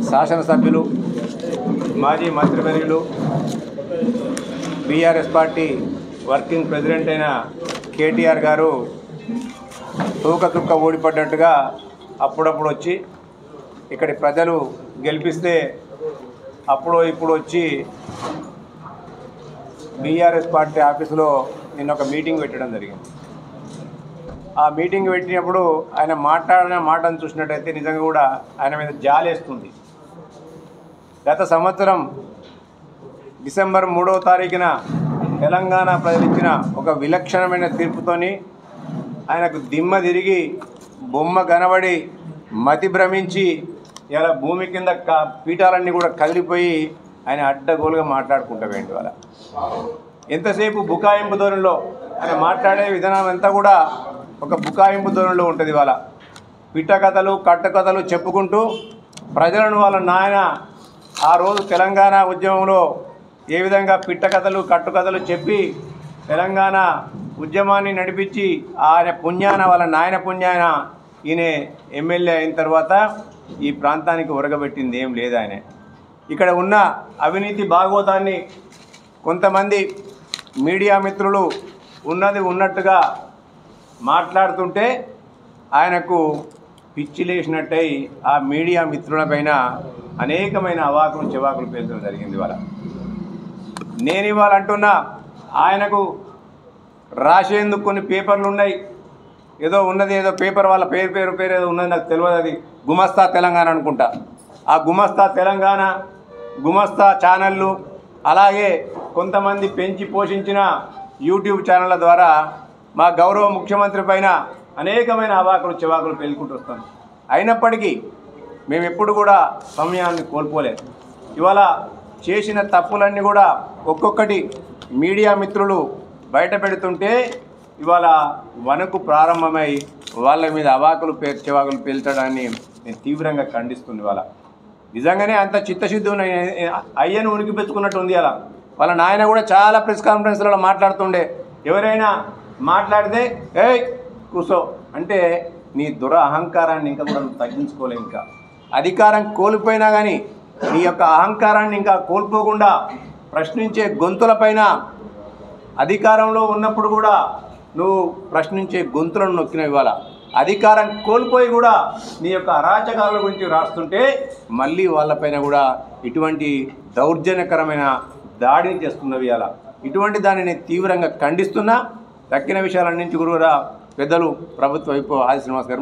శాసనసభ్యులు మాజీ మంత్రివర్యులు బీఆర్ఎస్ పార్టీ వర్కింగ్ ప్రెసిడెంట్ అయిన కేటీఆర్ గారు తూకతుక్క ఓడిపడ్డట్టుగా అప్పుడప్పుడు వచ్చి ఇక్కడి ప్రజలు గెలిపిస్తే అప్పుడు ఇప్పుడు వచ్చి బీఆర్ఎస్ పార్టీ ఆఫీసులో నిన్న ఒక మీటింగ్ పెట్టడం జరిగింది. ఆ మీటింగ్ పెట్టినప్పుడు ఆయన మాట్లాడిన మాటను చూసినట్టయితే నిజంగా కూడా ఆయన మీద జాలేస్తుంది. గత సంవత్సరం డిసెంబర్ 3వ తారీఖున తెలంగాణ ప్రజలిచ్చిన ఒక విలక్షణమైన తీర్పుతోని ఆయనకు దిమ్మ తిరిగి బొమ్మ కనబడి మతి భ్రమించి ఇలా భూమి కింద పీఠాలన్నీ కూడా కదిలిపోయి ఆయన అడ్డగోలుగా మాట్లాడుకుంటూ వేండి వాళ్ళ ఎంతసేపు బుకాయింపు ధోరణిలో ఆయన మాట్లాడే విధానం అంతా కూడా ఒక బుకాయింపు ధోరణిలో ఉంటుంది. వాళ్ళ పిట్ట కథలు కట్టకథలు చెప్పుకుంటూ ప్రజలను వాళ్ళ నాయన ఆ రోజు తెలంగాణ ఉద్యమంలో ఏ విధంగా పిట్ట కథలు కట్టుకథలు చెప్పి తెలంగాణ ఉద్యమాన్ని నడిపించి ఆయన పుణ్యాన వాళ్ళ నాయన పుణ్యాన ఈయన ఎమ్మెల్యే అయిన తర్వాత ఈ ప్రాంతానికి ఒరగబెట్టింది ఏం లేదు. ఆయన ఇక్కడ ఉన్న అవినీతి భాగవతాన్ని కొంతమంది మీడియా మిత్రులు ఉన్నది ఉన్నట్టుగా మాట్లాడుతుంటే ఆయనకు పిచ్చి లేచినట్టయి ఆ మీడియా మిత్రులపైన అనేకమైన అవాకులు చెవాకులు పేర్చడం జరిగింది. ఇవాళ నేను ఇవాళ అంటున్నా, ఆయనకు రాసేందుకు కొన్ని పేపర్లు ఉన్నాయి, ఏదో ఉన్నది ఏదో పేపర్ వాళ్ళ పేరు ఏదో ఉన్నది నాకు తెలియదు, అది గుమస్తా తెలంగాణ అనుకుంటా. ఆ గుమస్తా తెలంగాణ గుమస్తా ఛానళ్ళు అలాగే కొంతమంది పెంచి పోషించిన యూట్యూబ్ ఛానళ్ళ ద్వారా మా గౌరవ ముఖ్యమంత్రి పైన అనేకమైన అవాకులు చెవాకులు పేలుకుంటూ వస్తాం. అయినప్పటికీ మేము ఎప్పుడు కూడా సమయాన్ని కోల్పోలేదు. ఇవాళ చేసిన తప్పులన్నీ కూడా ఒక్కొక్కటి మీడియా మిత్రులు బయట పెడుతుంటే ఇవాళ వణుకు ప్రారంభమై వాళ్ళ మీద అవాకులు చెవాకులు పేల్చడాన్ని నేను తీవ్రంగా ఖండిస్తుంది. ఇవాళ నిజంగానే అంత చిత్తశుద్ధి అయ్యను ఉనికి పెంచుకున్నట్టు ఉంది. అలా వాళ్ళ నాయన కూడా చాలా ప్రెస్ కాన్ఫరెన్స్లలో మాట్లాడుతుండే, ఎవరైనా మాట్లాడితే ఏయ్ కూసో అంటే నీ అహంకారాన్ని ఇంకా కూడా నువ్వు తగ్గించుకోలే. ఇంకా అధికారం కోల్పోయినా కానీ నీ యొక్క అహంకారాన్ని ఇంకా కోల్పోకుండా ప్రశ్నించే గొంతులపైన అధికారంలో ఉన్నప్పుడు కూడా నువ్వు ప్రశ్నించే గొంతులను నొక్కిన ఇవాళ అధికారం కోల్పోయి కూడా నీ యొక్క అరాచకాల గురించి రాస్తుంటే మళ్ళీ వాళ్ళపైన కూడా ఇటువంటి దౌర్జన్యకరమైన దాడిని చేస్తున్నవి. అలా ఇటువంటి దాన్ని నేను తీవ్రంగా ఖండిస్తున్నా. తక్కిన విషయాలన్నింటి కూడా పెద్దలు ప్రభుత్వ వైపు ఆది శ్రీనివాస్ గారు